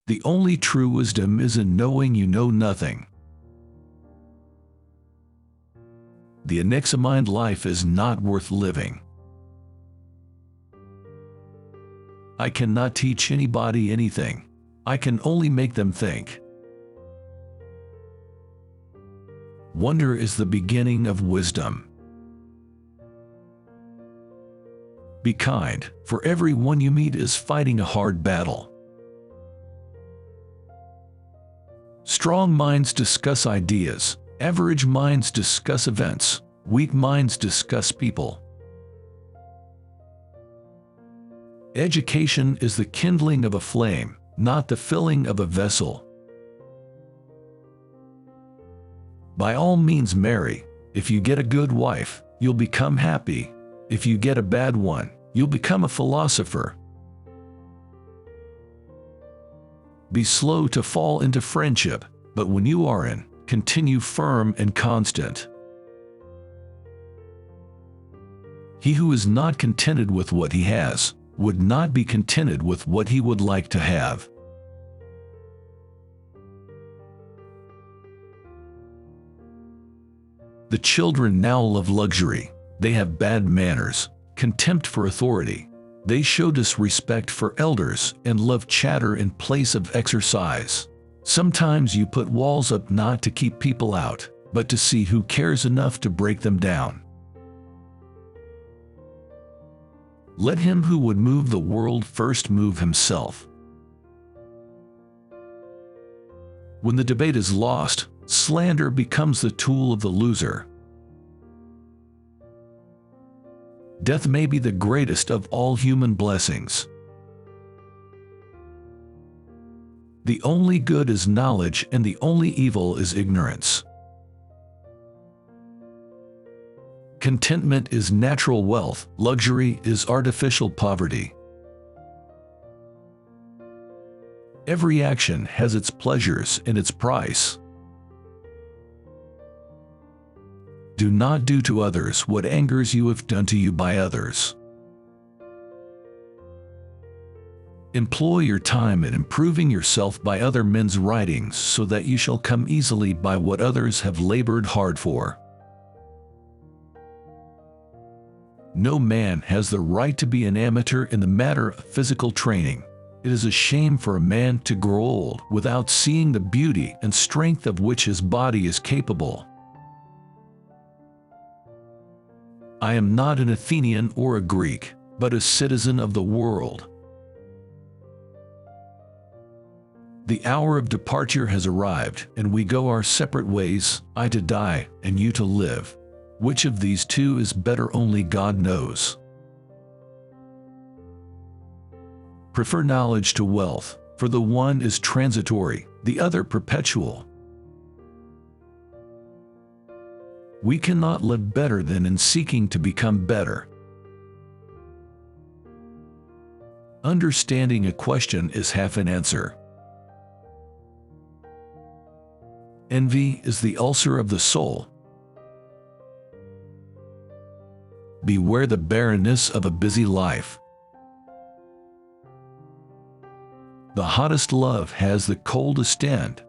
The only true wisdom is in knowing you know nothing. The unexamined life is not worth living. I cannot teach anybody anything. I can only make them think. Wonder is the beginning of wisdom. Be kind, for everyone you meet is fighting a hard battle. Strong minds discuss ideas, average minds discuss events, weak minds discuss people. Education is the kindling of a flame, not the filling of a vessel. By all means marry. If you get a good wife, you'll become happy. If you get a bad one, you'll become a philosopher. Be slow to fall into friendship, but when you are in, continue firm and constant. He who is not contented with what he has, would not be contented with what he would like to have. The children now love luxury. They have bad manners, contempt for authority. They show disrespect for elders and love chatter in place of exercise. Sometimes you put walls up not to keep people out, but to see who cares enough to break them down. Let him who would move the world first move himself. When the debate is lost, slander becomes the tool of the loser. Death may be the greatest of all human blessings. The only good is knowledge, and the only evil is ignorance. Contentment is natural wealth, luxury is artificial poverty. Every action has its pleasures and its price. Do not do to others what angers you if done to you by others. Employ your time in improving yourself by other men's writings so that you shall come easily by what others have labored hard for. No man has the right to be an amateur in the matter of physical training. It is a shame for a man to grow old without seeing the beauty and strength of which his body is capable. I am not an Athenian or a Greek, but a citizen of the world. The hour of departure has arrived, and we go our separate ways, I to die, and you to live. Which of these two is better only God knows. Prefer knowledge to wealth, for the one is transitory, the other perpetual. We cannot live better than in seeking to become better. Understanding a question is half an answer. Envy is the ulcer of the soul. Beware the barrenness of a busy life. The hottest love has the coldest end.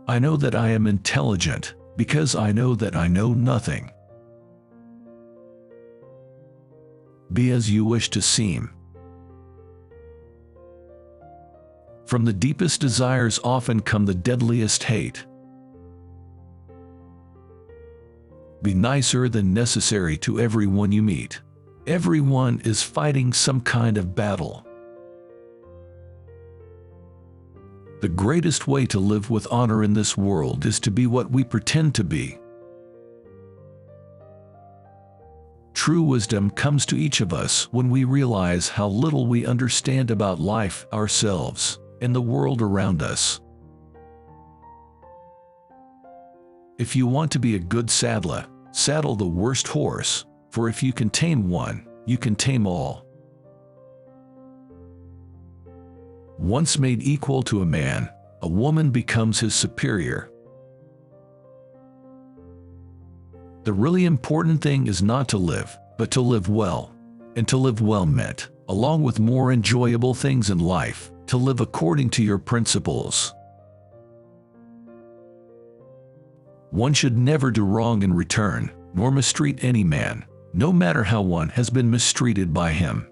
I know that I am intelligent, because I know that I know nothing. Be as you wish to seem. From the deepest desires often come the deadliest hate. Be nicer than necessary to everyone you meet. Everyone is fighting some kind of battle. The greatest way to live with honor in this world is to be what we pretend to be. True wisdom comes to each of us when we realize how little we understand about life, ourselves, and the world around us. If you want to be a good saddler, saddle the worst horse, for if you can tame one, you can tame all. Once made equal to a man, a woman becomes his superior. The really important thing is not to live, but to live well. And to live well meant along with more enjoyable things in life, to live according to your principles. One should never do wrong in return, nor mistreat any man, no matter how one has been mistreated by him.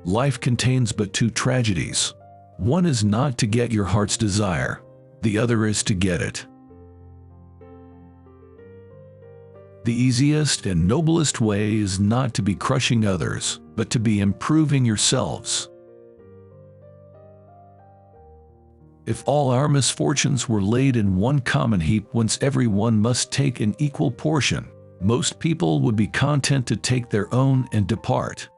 Life contains but two tragedies. One is not to get your heart's desire, the other is to get it. The easiest and noblest way is not to be crushing others, but to be improving yourselves. If all our misfortunes were laid in one common heap whence everyone must take an equal portion, most people would be content to take their own and depart.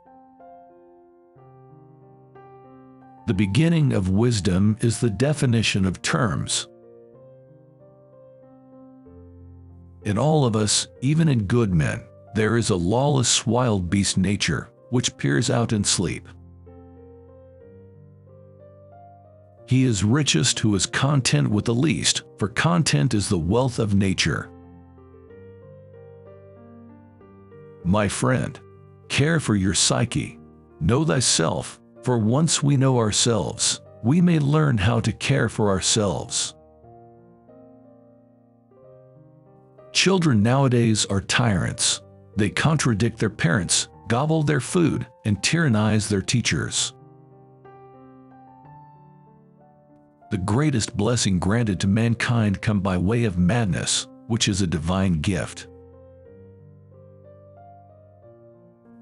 The beginning of wisdom is the definition of terms. In all of us, even in good men, there is a lawless wild beast nature, which peers out in sleep. He is richest who is content with the least, for content is the wealth of nature. My friend, care for your psyche. Know thyself, for once we know ourselves, we may learn how to care for ourselves. Children nowadays are tyrants. They contradict their parents, gobble their food, and tyrannize their teachers. The greatest blessing granted to mankind come by way of madness, which is a divine gift.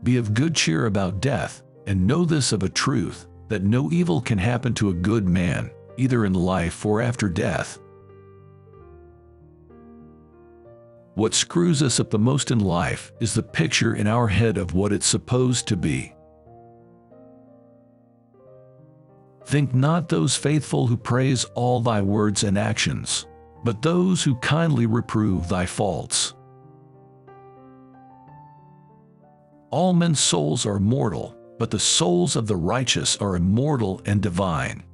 Be of good cheer about death, and know this of a truth, that no evil can happen to a good man, either in life or after death. What screws us up the most in life is the picture in our head of what it's supposed to be. Think not those faithful who praise all thy words and actions, but those who kindly reprove thy faults. All men's souls are mortal, but the souls of the righteous are immortal and divine.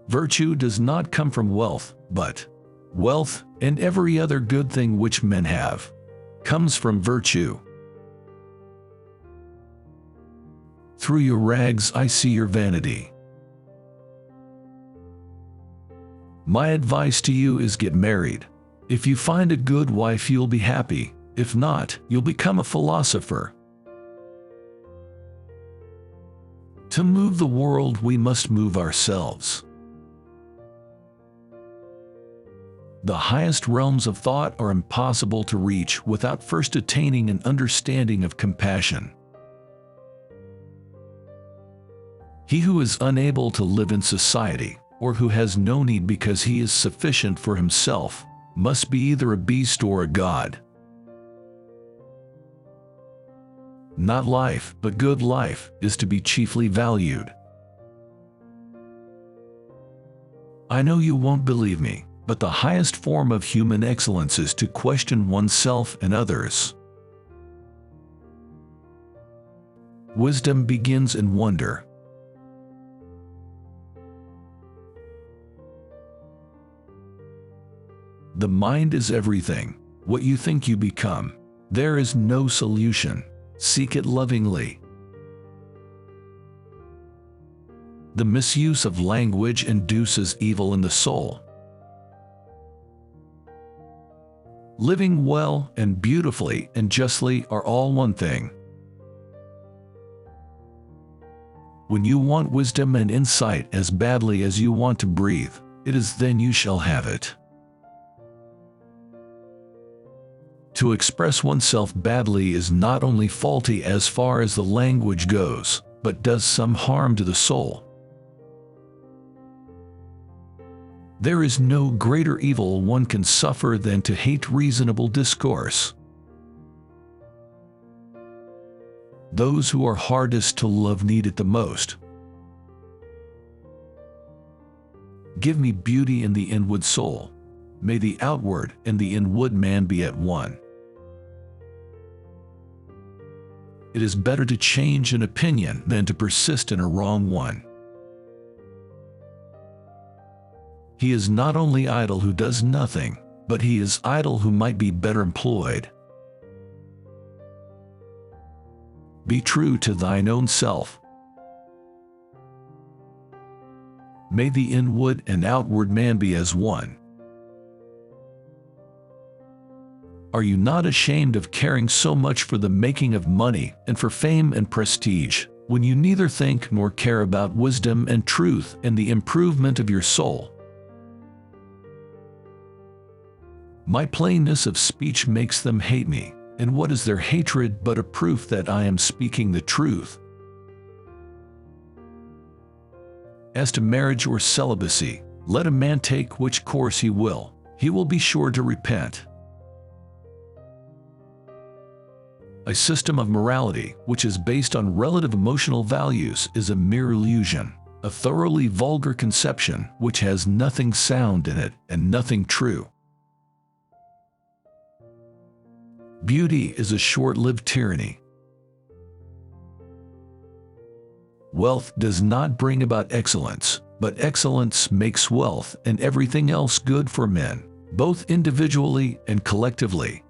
Virtue does not come from wealth, but wealth, and every other good thing which men have, comes from virtue. Through your rags I see your vanity. My advice to you is get married. If you find a good wife, you'll be happy. If not, you'll become a philosopher. To move the world, we must move ourselves. The highest realms of thought are impossible to reach without first attaining an understanding of compassion. He who is unable to live in society, or who has no need because he is sufficient for himself, must be either a beast or a god. Not life, but good life, is to be chiefly valued. I know you won't believe me, but the highest form of human excellence is to question oneself and others. Wisdom begins in wonder. The mind is everything. What you think you become. There is no solution. Seek it lovingly. The misuse of language induces evil in the soul. Living well and beautifully and justly are all one thing. When you want wisdom and insight as badly as you want to breathe, it is then you shall have it. To express oneself badly is not only faulty as far as the language goes, but does some harm to the soul. There is no greater evil one can suffer than to hate reasonable discourse. Those who are hardest to love need it the most. Give me beauty in the inward soul. May the outward and the inward man be at one. It is better to change an opinion than to persist in a wrong one. He is not only idle who does nothing, but he is idle who might be better employed. Be true to thine own self. May the inward and outward man be as one. Are you not ashamed of caring so much for the making of money and for fame and prestige, when you neither think nor care about wisdom and truth and the improvement of your soul? My plainness of speech makes them hate me, and what is their hatred but a proof that I am speaking the truth? As to marriage or celibacy, let a man take which course he will be sure to repent. A system of morality which is based on relative emotional values is a mere illusion, a thoroughly vulgar conception which has nothing sound in it and nothing true. Beauty is a short-lived tyranny. Wealth does not bring about excellence, but excellence makes wealth and everything else good for men, both individually and collectively.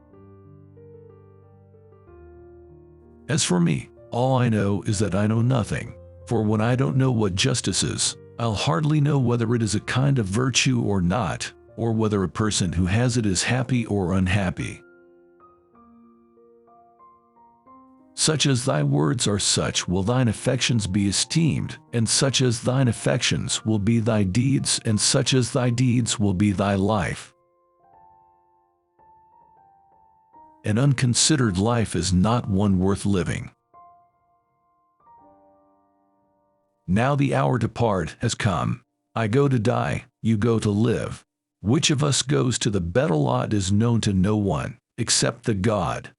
As for me, all I know is that I know nothing, for when I don't know what justice is, I'll hardly know whether it is a kind of virtue or not, or whether a person who has it is happy or unhappy. Such as thy words are, such will thine affections be esteemed, and such as thine affections will be thy deeds, and such as thy deeds will be thy life. An unconsidered life is not one worth living. Now the hour to part has come. I go to die, you go to live. Which of us goes to the better lot is known to no one, except the God.